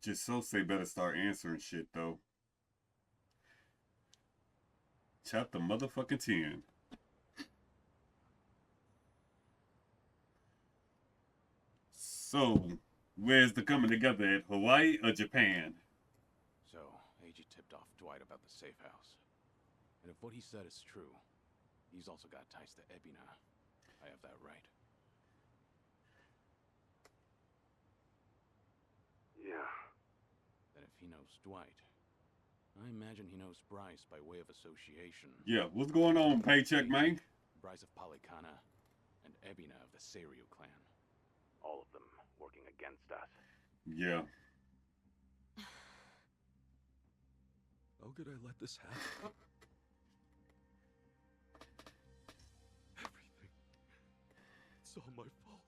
Just so say better start answering shit though. Chapter motherfucking 10. So, where's the coming together at Hawaii or Japan? So, Eiji tipped off Dwight about the safe house. And if what he said is true, he's also got ties to Ebina. I have that right. Yeah. Then if he knows Dwight, I imagine he knows Bryce by way of association. Yeah, what's going on, Paycheck, man? Bryce of Polycana and Ebina of the Seiryu clan. All of them working against us. Yeah. How could I let this happen? Everything. It's all my fault.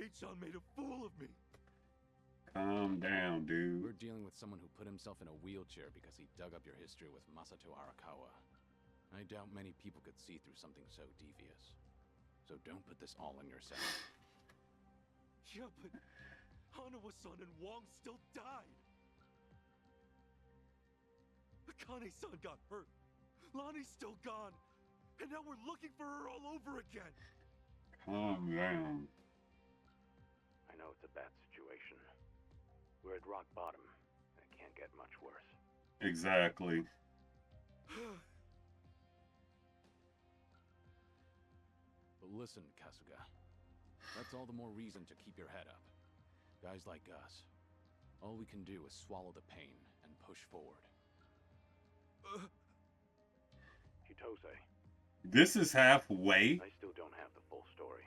H-chan made a fool of me. Calm down, dude. We're dealing with someone who put himself in a wheelchair because he dug up your history with Masumi Arakawa. I doubt many people could see through something so devious. So don't put this all on yourself. Yeah, but Hanawa-san and Wong still died. Akane-san got hurt. Lonnie's still gone. And now we're looking for her all over again. Calm down. I know it's a bad situation. We're at rock bottom, and it can't get much worse. Exactly. But listen, Kasuga. That's all the more reason to keep your head up. Guys like us, all we can do is swallow the pain and push forward. Chitose, This is halfway. I still don't have the full story.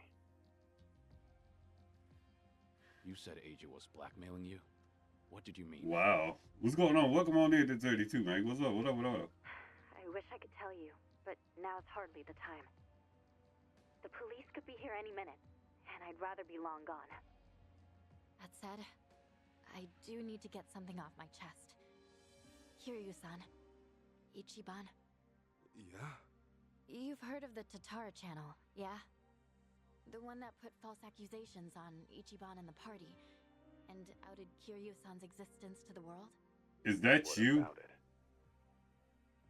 You said Eiji was blackmailing you? What did you mean? Wow. What's going on? Welcome on in to 32, man. What's up? What up? What up? I wish I could tell you, but now's hardly the time. The police could be here any minute, and I'd rather be long gone. That said, I do need to get something off my chest. Kiryu-san. Ichiban. Yeah? You've heard of the Tatara channel, yeah? The one that put false accusations on Ichiban and the party, and outed Kiryu-san's existence to the world? Is that What you? about it?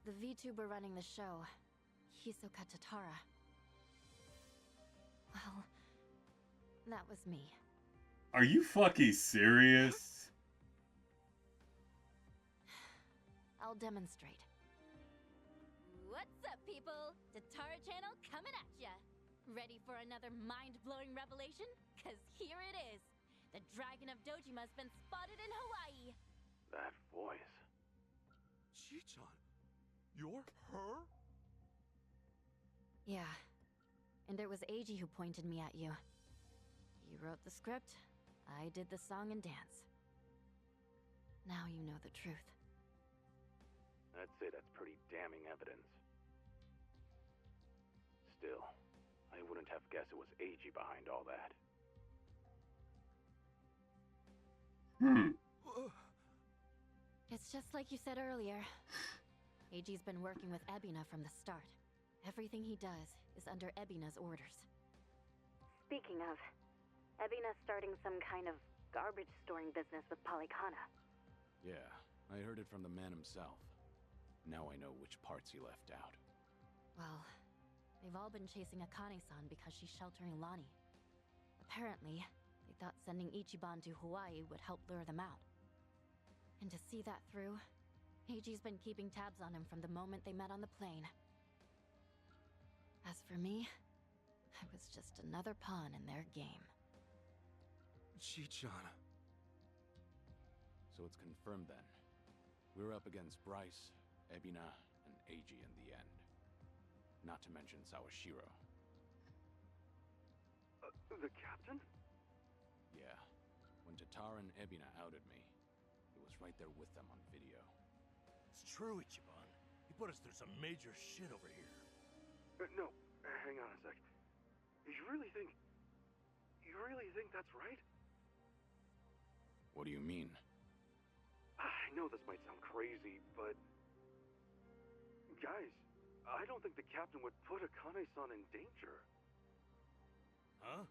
The VTuber running the show, Hisoka Tatara. Well, that was me. Are you fucking serious? I'll demonstrate. What's up, people? Tatara channel coming at ya! Ready for another mind-blowing revelation? Cause here it is! The Dragon of Dojima's been spotted in Hawaii! That voice. Chi-chan, you're her? Yeah. And it was Eiji who pointed me at you. You wrote the script, I did the song and dance. Now you know the truth. I'd say that's pretty damning evidence. Still, I wouldn't have guessed it was Eiji behind all that. It's just like you said earlier. Eiji's been working with Ebina from the start. Everything he does is under Ebina's orders. Speaking of, Ebina's starting some kind of garbage storing business with Polycana. Yeah, I heard it from the man himself. Now I know which parts he left out. Well, they've all been chasing Akane-san because she's sheltering Lonnie. Apparently, they thought sending Ichiban to Hawaii would help lure them out. And to see that through, Eiji's been keeping tabs on him from the moment they met on the plane. As for me, I was just another pawn in their game. Chi-chan. So it's confirmed then. We're up against Bryce, Ebina, and Eiji in the end. Not to mention Sawashiro. The captain? Yeah. When Tatara and Ebina outed me, it was right there with them on video. It's true, Ichiban. He put us through some major shit over here. No, hang on a sec. You really think that's right? What do you mean? I know this might sound crazy, but... Guys, I don't think the captain would put Akane-san in danger. Huh?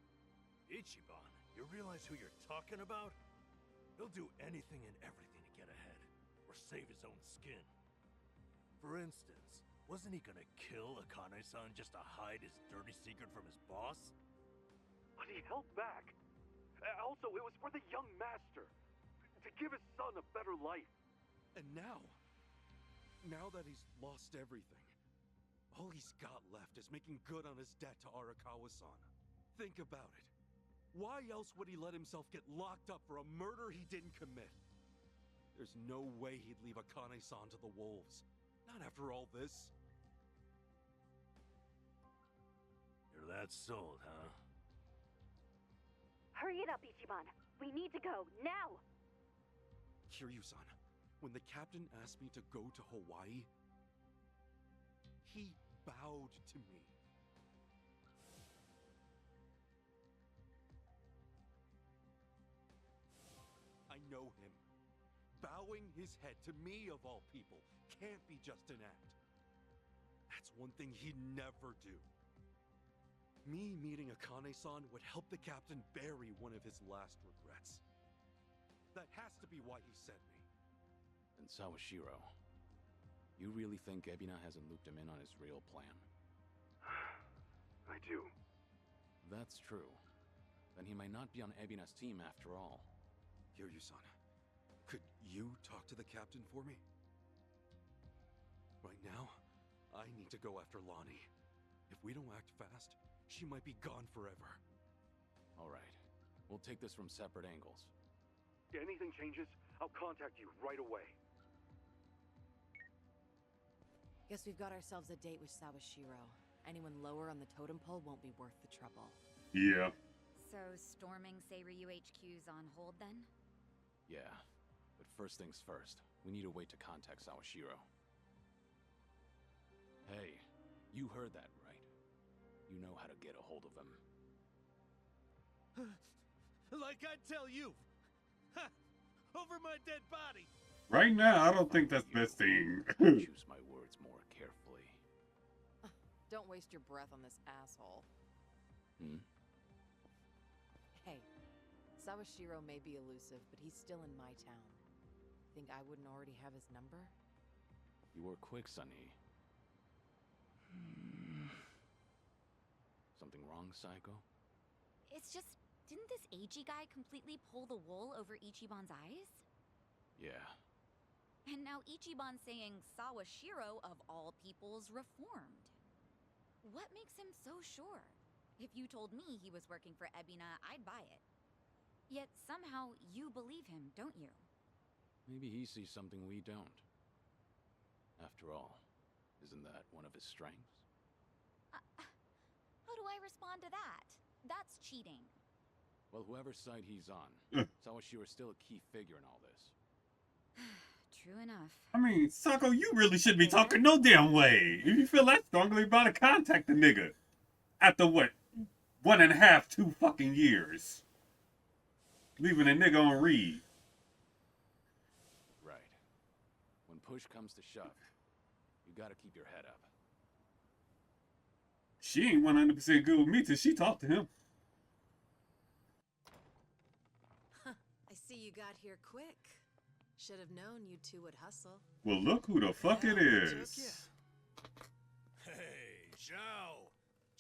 Ichiban, you realize who you're talking about? He'll do anything and everything to get ahead, or save his own skin. For instance, wasn't he gonna kill Akane-san just to hide his dirty secret from his boss? But he held back. Also, it was for the young master. To give his son a better life. And now that he's lost everything, all he's got left is making good on his debt to Arakawa-san. Think about it. Why else would he let himself get locked up for a murder he didn't commit? There's no way he'd leave Akane-san to the wolves. Not after all this. You're that sold, huh? Hurry it up, Ichiban. We need to go, now! Kiryu-san, when the captain asked me to go to Hawaii, he bowed to me. I know him. Bowing his head to me, of all people, can't be just an act. That's one thing he'd never do. Me meeting Akane-san would help the captain bury one of his last regrets. That has to be why he sent me. And Sawashiro, you really think Ebina hasn't looped him in on his real plan? I do. That's true. Then he might not be on Ebina's team after all. Kiryu-san, could you talk to the captain for me? Right now, I need to go after Lonnie. If we don't act fast, she might be gone forever. All right. We'll take this from separate angles. If anything changes, I'll contact you right away. Guess we've got ourselves a date with Sawashiro. Anyone lower on the totem pole won't be worth the trouble. Yeah. So, storming Ryu HQ's on hold then? Yeah. But first things first, we need a way to contact Sawashiro. Hey, you heard that, right? You know how to get a hold of him. Like I tell you! Ha! Over my dead body! Right now, I don't think that's the best thing. Choose my words more carefully. Don't waste your breath on this asshole. Hmm? Hey, Sawashiro may be elusive, but he's still in my town. Think I wouldn't already have his number? You were quick, Sonny. Something wrong, Psycho? It's just, didn't this Eiji guy completely pull the wool over Ichiban's eyes? Yeah. And now Ichiban's saying Sawashiro, of all people's, reformed. What makes him so sure? If you told me he was working for Ebina, I'd buy it. Yet somehow you believe him, don't you? Maybe he sees something we don't. After all, isn't that one of his strengths? How do I respond to that? That's cheating. Well, whoever side he's on, Sawashiro's still a key figure in all this. True enough. I mean, Sako, you really shouldn't be talking no damn way. If you feel that strongly about it, contact the nigga. After what? 1.5, 2 fucking years. Leaving a nigga on read. Right. When push comes to shove, you gotta keep your head up. She ain't 100% good with me till she talked to him. I see you got here quick. Should have known you two would hustle. Well, look who the fuck it is. Hey, Zhao!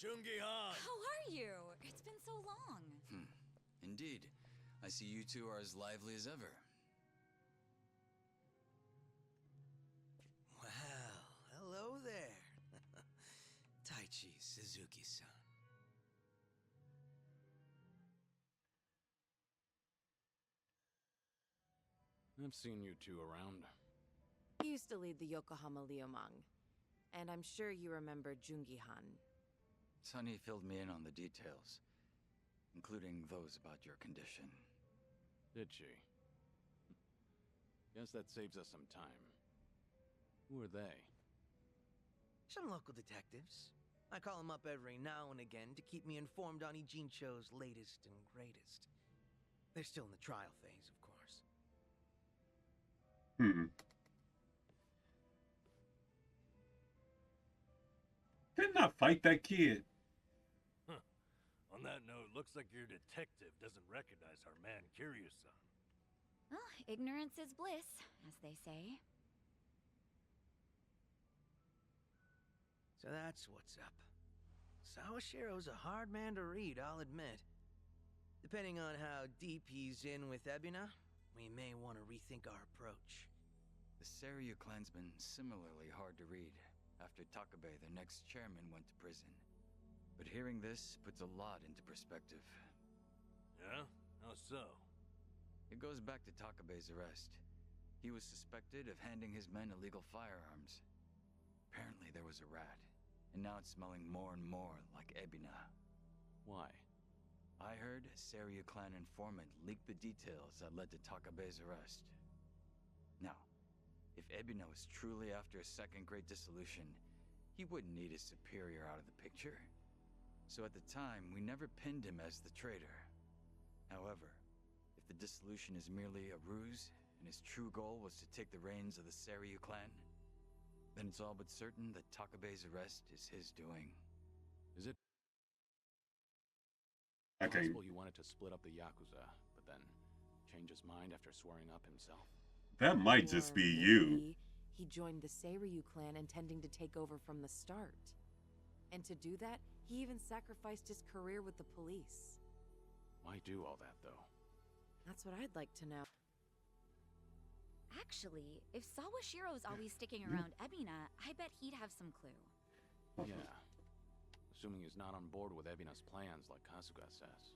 Jungi-han! How are you? It's been so long. Indeed. I see you two are as lively as ever. Well, hello there. Taichi Suzuki-san. I've seen you two around. He used to lead the Yokohama Liumang. And I'm sure you remember Jungi-han. Sunny filled me in on the details, including those about your condition. Did she? Guess that saves us some time. Who are they? Some local detectives. I call them up every now and again to keep me informed on Ijincho's latest and greatest. They're still in the trial phase, of course. Didn't I fight that kid? On that note, looks like your detective doesn't recognize our man Kiryu-san. Well, ignorance is bliss, as they say. So that's what's up. Sawashiro's a hard man to read, I'll admit. Depending on how deep he's in with Ebina, we may want to rethink our approach. The Seiryu clansman similarly hard to read after Takabe, their next chairman, went to prison. But hearing this puts a lot into perspective. Yeah? How so? It goes back to Takabe's arrest. He was suspected of handing his men illegal firearms. Apparently there was a rat, and now it's smelling more and more like Ebina. Why? I heard a Seiryu clan informant leaked the details that led to Takabe's arrest. Now, if Ebina was truly after a Second Great Dissolution, he wouldn't need his superior out of the picture. So at the time, we never pinned him as the traitor. However, if the dissolution is merely a ruse, and his true goal was to take the reins of the Seiryu clan, then it's all but certain that Takabe's arrest is his doing. Is it Okay. possible he wanted to split up the Yakuza, but then change his mind after swearing up himself? That might just Or be you. maybe he joined the Seiryu clan intending to take over from the start. And to do that, he even sacrificed his career with the police. Why do all that, though? That's what I'd like to know. Actually, if Sawashiro's always sticking around Ebina, I bet he'd have some clue. Yeah. Assuming he's not on board with Ebina's plans like Kasuga says.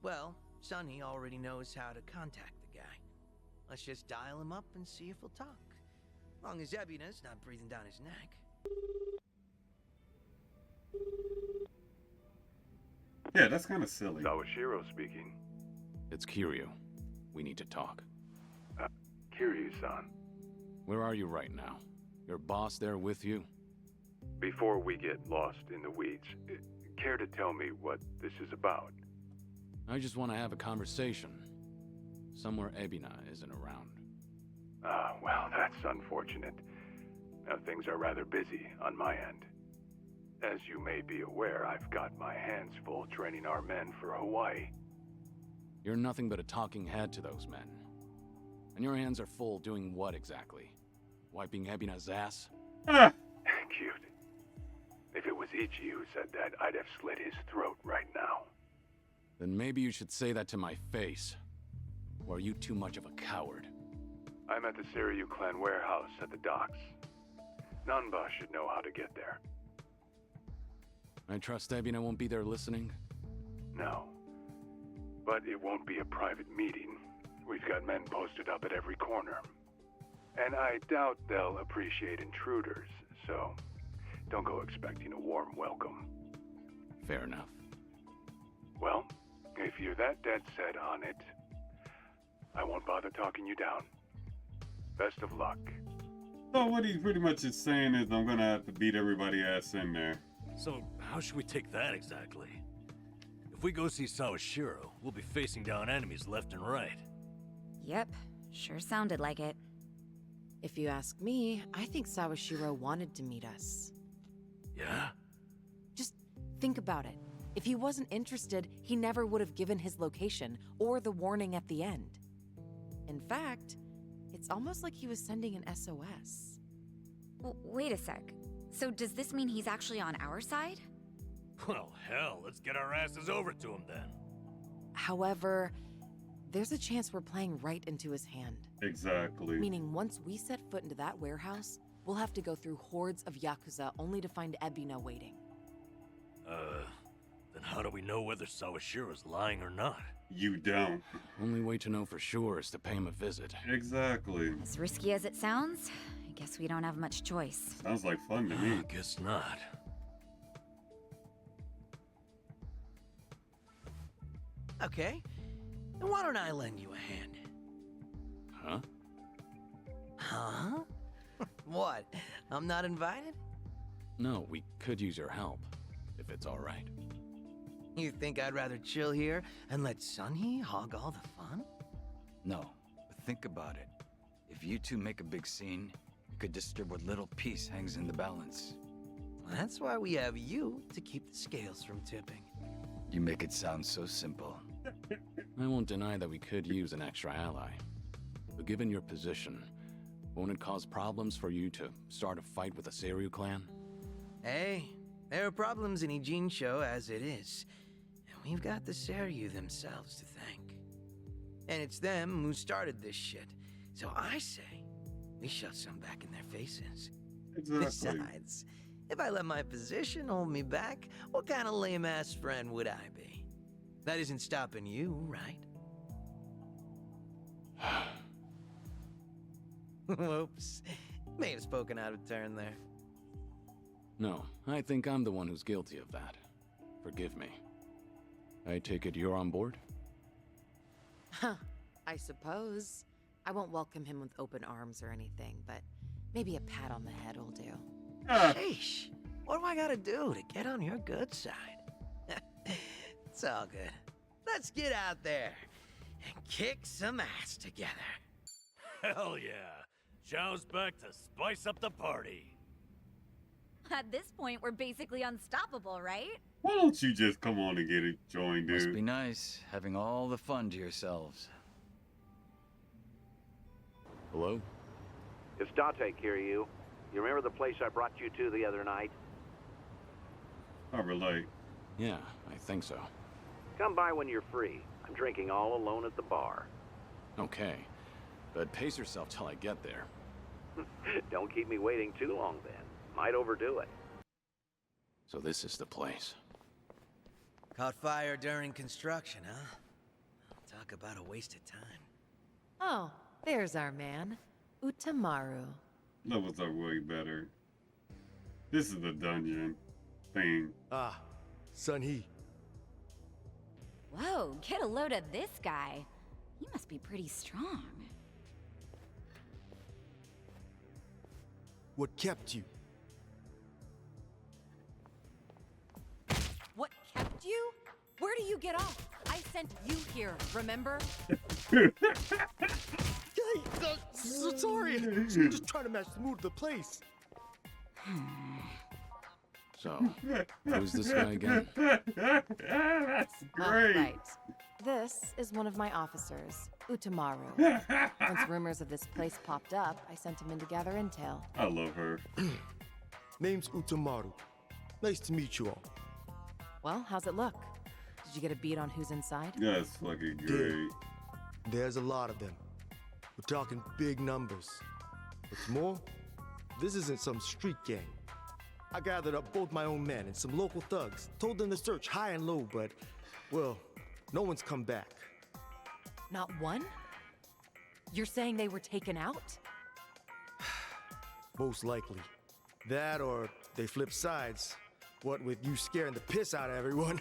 Well, Sunny already knows how to contact the guy. Let's just dial him up and see if he'll talk. Long as Ebina's not breathing down his neck. Yeah, that's kind of silly. Sawashiro speaking. It's Kiryu. We need to talk. Kiryu-san. Where are you right now? Your boss there with you? Before we get lost in the weeds, care to tell me what this is about? I just want to have a conversation. Somewhere Ebina isn't around. Well, that's unfortunate. Now, things are rather busy on my end. As you may be aware, I've got my hands full training our men for Hawaii. You're nothing but a talking head to those men. And your hands are full doing what exactly? Wiping Ebina's ass? Ah, Cute. If it was Ichi who said that, I'd have slit his throat right now. Then maybe you should say that to my face. Or are you too much of a coward? I'm at the Seiryu clan warehouse at the docks. Nanba should know how to get there. I trust Ebina won't be there listening? No. But it won't be a private meeting. We've got men posted up at every corner. And I doubt they'll appreciate intruders, so don't go expecting a warm welcome. Fair enough. Well, if you're that dead set on it, I won't bother talking you down. Best of luck. so what he pretty much is saying is I'm gonna have to beat everybody ass in there. So, how should we take that exactly? If we go see Sawashiro, we'll be facing down enemies left and right. Yep, sure sounded like it. If you ask me, I think Sawashiro wanted to meet us. Yeah? Just think about it. If he wasn't interested, he never would have given his location or the warning at the end. In fact, it's almost like he was sending an SOS. Wait a sec. So does this mean he's actually on our side? Well, hell, let's get our asses over to him then. However, there's a chance we're playing right into his hand. Exactly. Meaning once we set foot into that warehouse, we'll have to go through hordes of Yakuza only to find Ebina waiting. Then how do we know whether Sawashiro's lying or not? You don't. Only way to know for sure is to pay him a visit. Exactly. As risky as it sounds, I guess we don't have much choice. Sounds like fun to me. Guess not. Okay, then why don't I lend you a hand? Huh? Huh? What? I'm not invited? No, we could use your help, if it's all right. You think I'd rather chill here and let Sunny hog all the fun? No, but think about it. If you two make a big scene, it could disturb what little peace hangs in the balance. That's why we have you to keep the scales from tipping. You make it sound so simple. I won't deny that we could use an extra ally. But given your position, won't it cause problems for you to start a fight with the Seiryu clan? Hey, there are problems in Ijincho as it is. And we've got the Seiryu themselves to thank. And it's them who started this shit. So I say, we shove some back in their faces. Exactly. Besides, if I let my position hold me back, what kind of lame-ass friend would I be? That isn't stopping you, right? Whoops. May have spoken out of turn there. No, I think I'm the one who's guilty of that. Forgive me. I take it you're on board? Huh, I suppose. I won't welcome him with open arms or anything, but maybe a pat on the head will do. Sheesh. What do I gotta do to get on your good side? It's all good. Let's get out there and kick some ass together. Hell yeah. Zhao's back to spice up the party. At this point, we're basically unstoppable, right? Why don't you just come on and get it joined, Must be dude? nice having all the fun to yourselves. Hello? It's Date, Kiryu. You remember the place I brought you to the other night? I relate. Yeah, I think so. Come by when you're free. I'm drinking all alone at the bar. Okay. But pace yourself till I get there. Don't keep me waiting too long then. Might overdo it. So this is the place. Caught fire during construction, huh? Talk about a waste of time. Oh, there's our man, Utamaru. Levels are way better. This is the dungeon thing. Ah, Sun-hee. Whoa, get a load of this guy. He must be pretty strong. What kept you? What kept you? Where do you get off? I sent you here, remember? Hey, sorry. Just trying to match the mood of the place. So, who's this guy again? That's great. Right. This is one of my officers, Utamaru. Once rumors of this place popped up, I sent him in to gather intel. I love her. Name's Utamaru. Nice to meet you all. Well, how's it look? Did you get a beat on who's inside? That's fucking great. There's a lot of them. We're talking big numbers. What's more, this isn't some street gang. I gathered up both my own men and some local thugs, told them to search high and low, but, well, no one's come back. Not one? You're saying they were taken out? Most likely. That or they flipped sides. What with you scaring the piss out of everyone.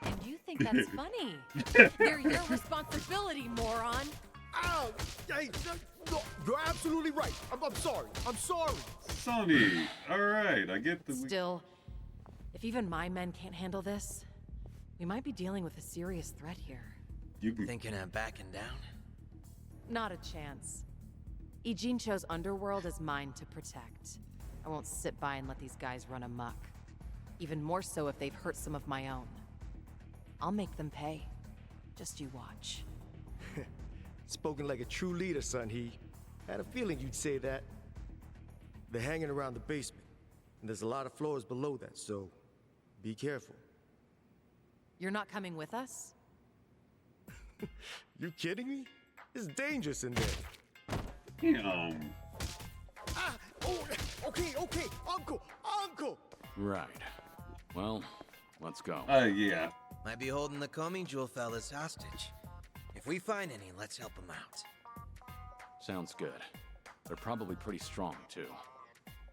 And you think that's funny? They're your responsibility, moron! Ow! Hey, no, you're absolutely right. I'm sorry. I'm sorry. Sony. Alright, I get the... Still, if even my men can't handle this, we might be dealing with a serious threat here. You can... Thinking of backing down? Not a chance. Ijincho's underworld is mine to protect. I won't sit by and let these guys run amok. Even more so if they've hurt some of my own. I'll make them pay. Just you watch. Spoken like a true leader, Sun-hee. Had a feeling you'd say that. They're hanging around the basement, and there's a lot of floors below that, so be careful. You're not coming with us? You kidding me? It's dangerous in there. Ah! Oh, okay, Uncle! Right. Well, let's go. Yeah. Might be holding the Komi Jewel fellas hostage. If we find any, let's help them out. Sounds good. They're probably pretty strong, too.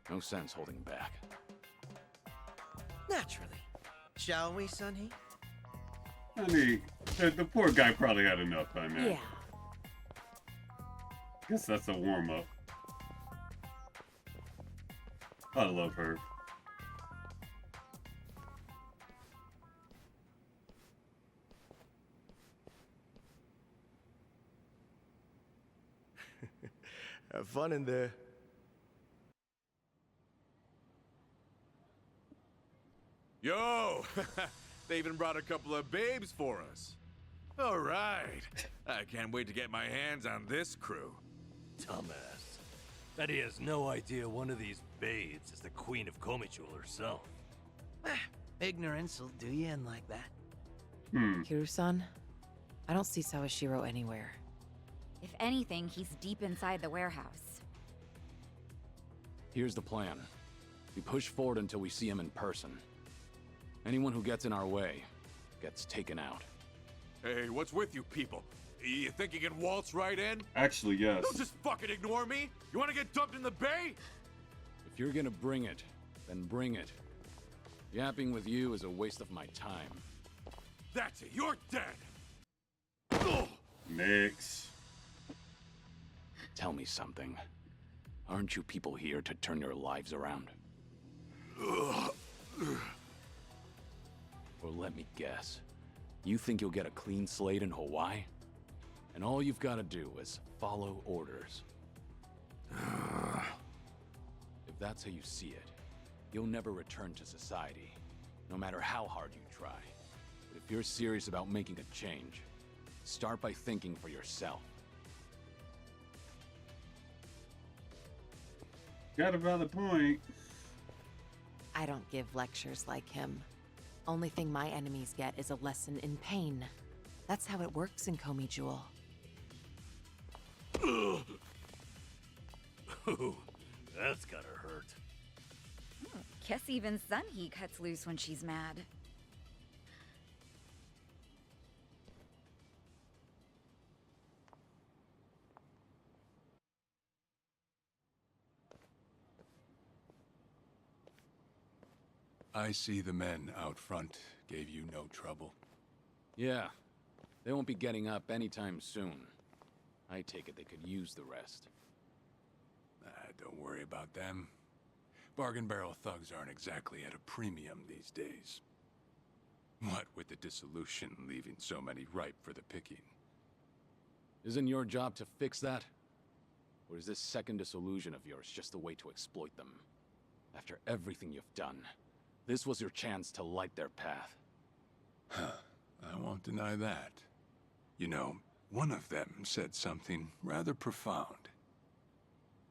No sense holding back. Naturally. Shall we, Sun-hee? Honey, the poor guy probably had enough by now. Yeah. Guess that's a warm-up. I love her. Have fun in there. Yo! They even brought a couple of babes for us. All right. I can't wait to get my hands on this crew. Dumbass. Bet he has no idea one of these babes is the queen of Komijul herself. Ignorance will do you in like that. Kiryu-san, I don't see Sawashiro anywhere. If anything, he's deep inside the warehouse. Here's the plan. We push forward until we see him in person. Anyone who gets in our way gets taken out. Hey, what's with you people? You think you can waltz right in? Actually, yes. Don't just fucking ignore me! You wanna get dumped in the bay? If you're gonna bring it, then bring it. Yapping with you is a waste of my time. That's it, you're dead! Next. Tell me something. Aren't you people here to turn your lives around? Or let me guess. You think you'll get a clean slate in Hawaii? And all you've got to do is follow orders. If that's how you see it, you'll never return to society, no matter how hard you try. But if you're serious about making a change, start by thinking for yourself. Got a valid point. I don't give lectures like him. Only thing my enemies get is a lesson in pain. That's how it works in Komijul. Ooh, that's gotta hurt. Guess even Sunhee cuts loose when she's mad. I see the men out front gave you no trouble. Yeah, they won't be getting up anytime soon. I take it they could use the rest. Don't worry about them. Bargain barrel thugs aren't exactly at a premium these days. What with the dissolution leaving so many ripe for the picking. Isn't your job to fix that? Or is this second dissolution of yours just a way to exploit them? After everything you've done, this was your chance to light their path. I won't deny that. You know, one of them said something rather profound.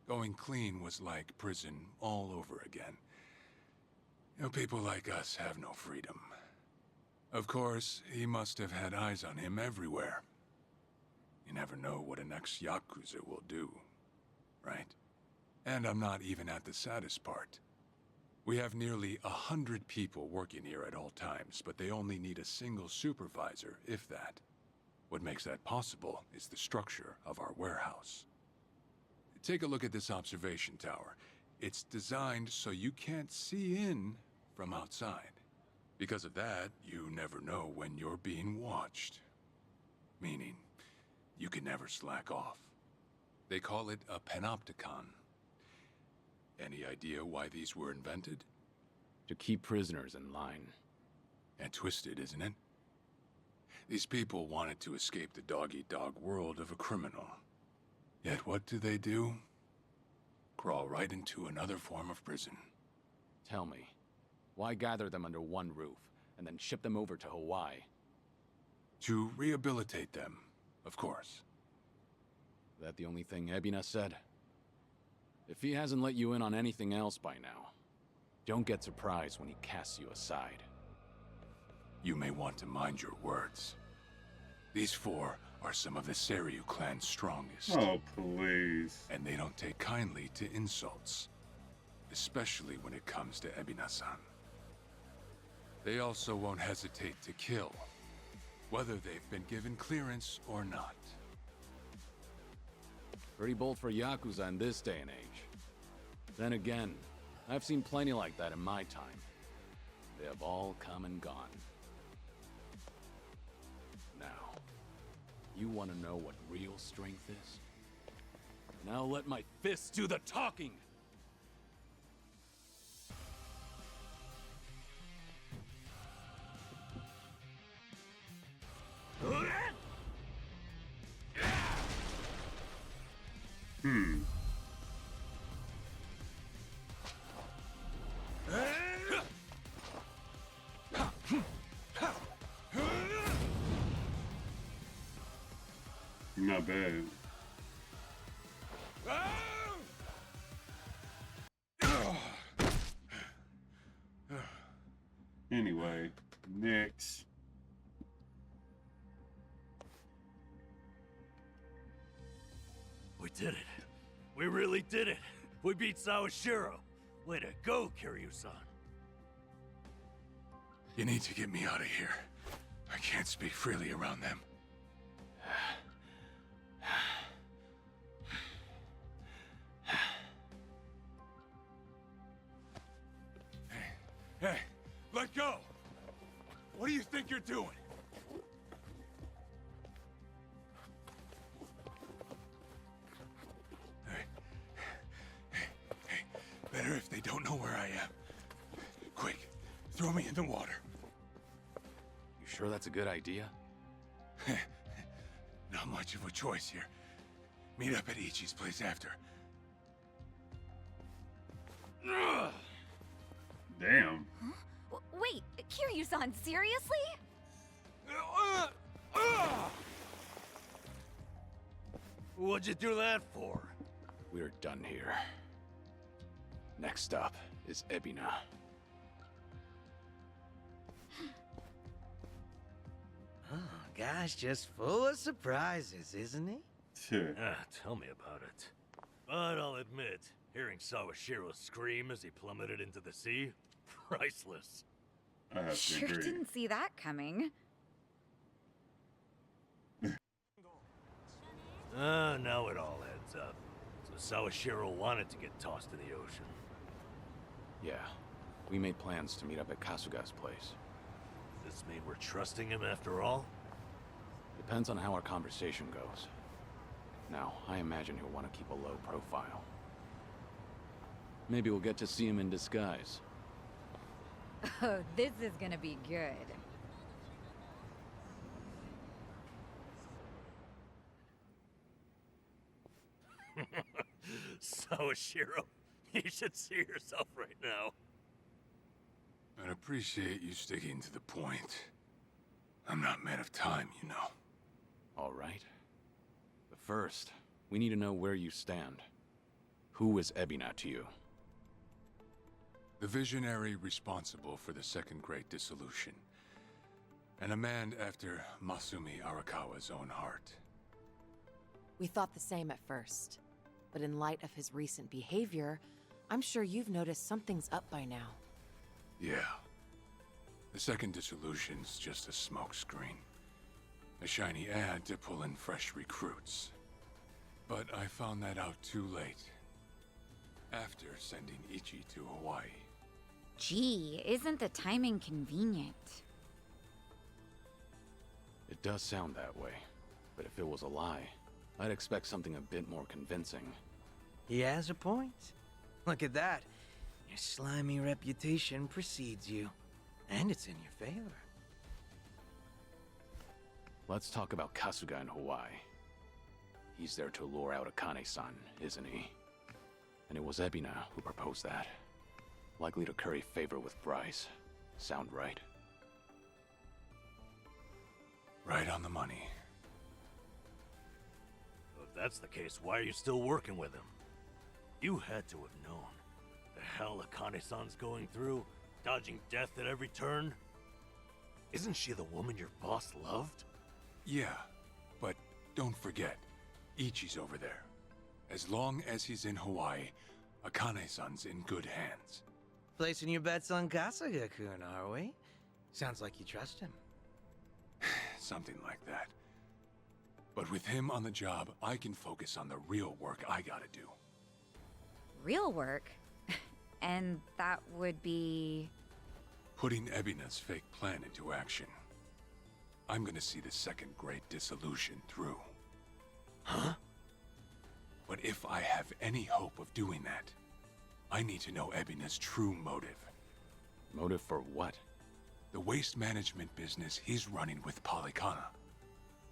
Going clean was like prison all over again. You know, people like us have no freedom. Of course, he must have had eyes on him everywhere. You never know what an ex-Yakuza will do, right? And I'm not even at the saddest part. We have nearly 100 people working here at all times, but they only need a single supervisor, if that. What makes that possible is the structure of our warehouse. Take a look at this observation tower. It's designed so you can't see in from outside. Because of that, you never know when you're being watched. Meaning, you can never slack off. They call it a panopticon. Any idea why these were invented? To keep prisoners in line. And twisted, isn't it? These people wanted to escape the dog-eat-dog world of a criminal. Yet what do? Crawl right into another form of prison. Tell me, why gather them under one roof, and then ship them over to Hawaii? To rehabilitate them, of course. That the only thing Ebina said? If he hasn't let you in on anything else by now, don't get surprised when he casts you aside. You may want to mind your words. These four are some of the Seiryu clan's strongest. Oh, please. And they don't take kindly to insults. Especially when it comes to Ebina-san. They also won't hesitate to kill, whether they've been given clearance or not. Pretty bold for Yakuza in this day and age. Then again, I've seen plenty like that in my time. They have all come and gone. Now, you want to know what real strength is? Now let my fists do the talking! Not bad. Anyway, next. We did it. We really did it. We beat Sawashiro. Way to go, Kiryu-san. You need to get me out of here. I can't speak freely around them. Hey, let go! What do you think you're doing? Hey, better if they don't know where I am. Quick, throw me in the water. You sure that's a good idea? Not much of a choice here. Meet up at Ichi's place after. Damn. Huh? Wait, Kiryu-san, seriously? What'd you do that for? We're done here. Next up is Ebina. Oh, guy's just full of surprises, isn't he? Sure. Tell me about it. But I'll admit, hearing Sawashiro scream as he plummeted into the sea, priceless. I have to Sure agree. didn't see that coming. Now it all adds up. So Sawashiro wanted to get tossed in the ocean. Yeah, we made plans to meet up at Kasuga's place. Does this mean we're trusting him after all? Depends on how our conversation goes. Now, I imagine he'll want to keep a low profile. Maybe we'll get to see him in disguise. Oh, this is gonna be good. Sawashiro, you should see yourself right now. I'd appreciate you sticking to the point. I'm not man of time, you know. All right. But first, we need to know where you stand. Who is Ebina to you? The visionary responsible for the Second Great Dissolution. And a man after Masumi Arakawa's own heart. We thought the same at first. But in light of his recent behavior, I'm sure you've noticed something's up by now. Yeah. The Second Dissolution's just a smokescreen. A shiny ad to pull in fresh recruits. But I found that out too late. After sending Ichi to Hawaii. Gee, isn't the timing convenient? It does sound that way. But if it was a lie, I'd expect something a bit more convincing. He has a point. Look at that. Your slimy reputation precedes you. And it's in your favor. Let's talk about Kasuga in Hawaii. He's there to lure out Akane-san, isn't he? And it was Ebina who proposed that. Likely to curry favor with Bryce. Sound right? Right on the money. Well, if that's the case, why are you still working with him? You had to have known. The hell Akane-san's going through, dodging death at every turn. Isn't she the woman your boss loved? Yeah, but don't forget, Ichi's over there. As long as he's in Hawaii, Akane-san's in good hands. Placing your bets on Kasuga-kun, are we? Sounds like you trust him. Something like that. But with him on the job, I can focus on the real work I gotta do. Real work? And that would be... Putting Ebina's fake plan into action. I'm gonna see the Second Great Dissolution through. Huh? But if I have any hope of doing that, I need to know Ebina's true motive. Motive for what? The waste management business he's running with Polycana.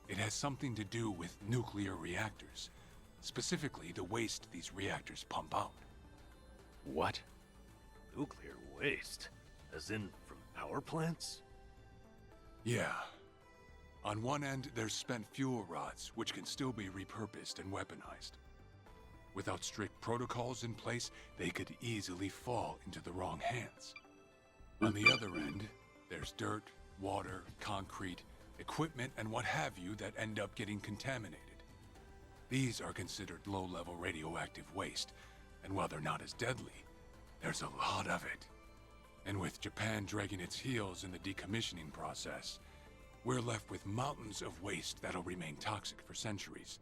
It has something to do with nuclear reactors. Specifically, the waste these reactors pump out. What? Nuclear waste? As in, from power plants? Yeah. On one end, there's spent fuel rods, which can still be repurposed and weaponized. Without strict protocols in place, they could easily fall into the wrong hands. On the other end, there's dirt, water, concrete, equipment, and what have you that end up getting contaminated. These are considered low-level radioactive waste, and while they're not as deadly, there's a lot of it. And with Japan dragging its heels in the decommissioning process, we're left with mountains of waste that'll remain toxic for centuries.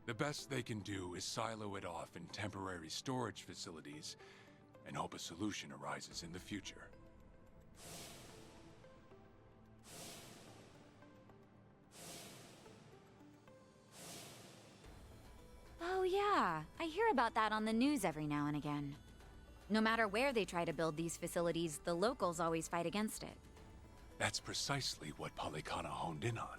The best they can do is silo it off in temporary storage facilities and hope a solution arises in the future. Oh yeah, I hear about that on the news every now and again. No matter where they try to build these facilities, the locals always fight against it. That's precisely what Polycana honed in on.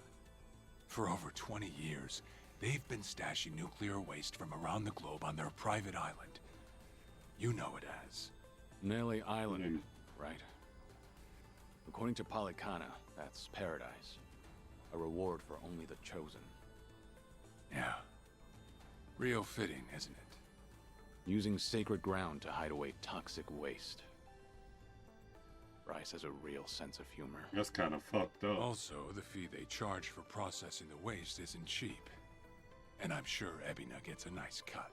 For over 20 years, they've been stashing nuclear waste from around the globe on their private island. You know it as... Nelly Island, right? According to Polycana, that's paradise. A reward for only the chosen. Yeah. Real fitting, isn't it? Using sacred ground to hide away toxic waste. Rice has a real sense of humor. That's kind of fucked up. Also, the fee they charge for processing the waste isn't cheap. And I'm sure Ebina gets a nice cut.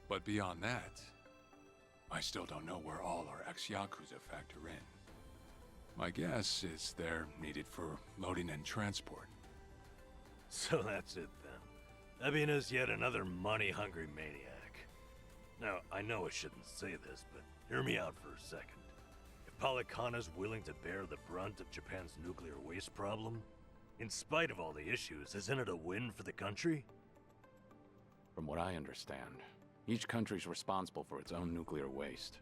But beyond that, I still don't know where all our ex-Yakuza factor in. My guess is they're needed for loading and transport. So that's it then. Ebina's yet another money-hungry maniac. Now, I know I shouldn't say this, but hear me out for a second. If Polycana's willing to bear the brunt of Japan's nuclear waste problem, in spite of all the issues, isn't it a win for the country? From what I understand, each country's responsible for its own nuclear waste.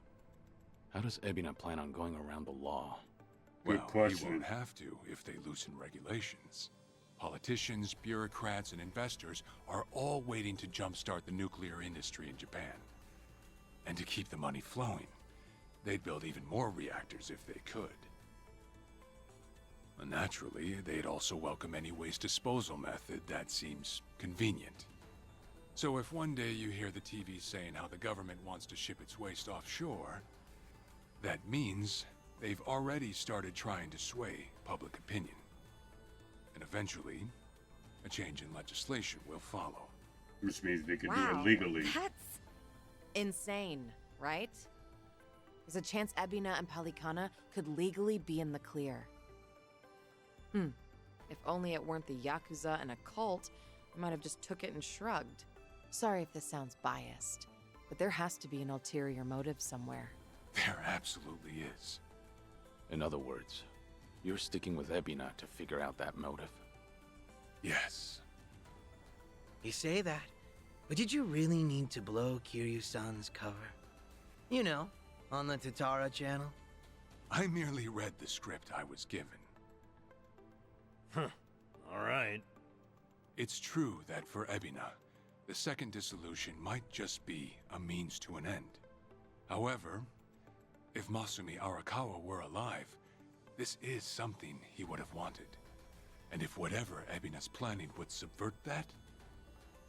How does Ebina plan on going around the law? Good question. He won't have to if they loosen regulations. Politicians, bureaucrats, and investors are all waiting to jumpstart the nuclear industry in Japan. And to keep the money flowing, they'd build even more reactors if they could. And naturally, they'd also welcome any waste disposal method that seems convenient. So if one day you hear the TV saying how the government wants to ship its waste offshore, that means they've already started trying to sway public opinion. And eventually, a change in legislation will follow. Which means they can do it legally. That's insane, right? There's a chance Ebina and Polycana could legally be in the clear. If only it weren't the Yakuza and a cult, I might have just took it and shrugged. Sorry if this sounds biased, but there has to be an ulterior motive somewhere. There absolutely is. In other words, you're sticking with Ebina to figure out that motive? Yes. You say that, but did you really need to blow Kiryu-san's cover? You know, on the Tatara channel? I merely read the script I was given. Huh. Alright. It's true that for Ebina, the Second Dissolution might just be a means to an end. However, if Masumi Arakawa were alive, this is something he would have wanted. And if whatever Ebina's planning would subvert that,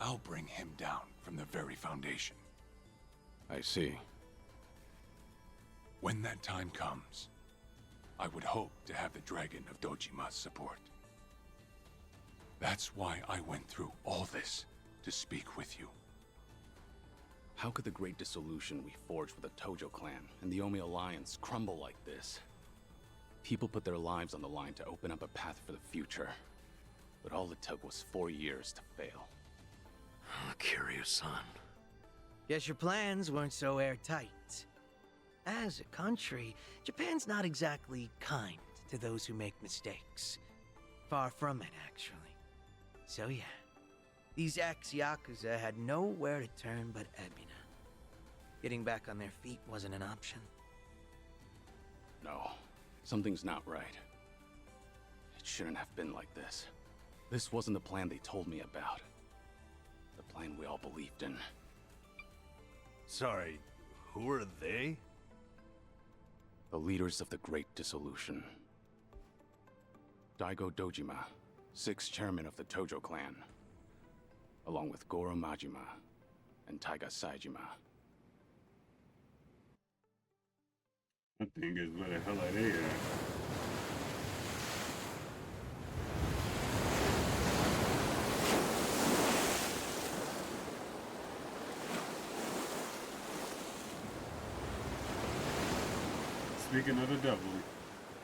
I'll bring him down from the very foundation. I see. When that time comes, I would hope to have the Dragon of Dojima's support. That's why I went through all this to speak with you. How could the Great Dissolution we forged with the Tojo clan and the Omi Alliance crumble like this? People put their lives on the line to open up a path for the future. But all it took was 4 years to fail. Kiryu-san. Guess your plans weren't so airtight. As a country, Japan's not exactly kind to those who make mistakes. Far from it, actually. So yeah, these ex-Yakuza had nowhere to turn but Ebina. Getting back on their feet wasn't an option. No, something's not right. It shouldn't have been like this. This wasn't the plan they told me about. The plan we all believed in. Sorry, who are they? The leaders of the Great Dissolution. Daigo Dojima, 6 chairmen of the Tojo clan, along with Goro Majima and Taiga Saejima. I think is where the hell are they at? Speaking of the devil,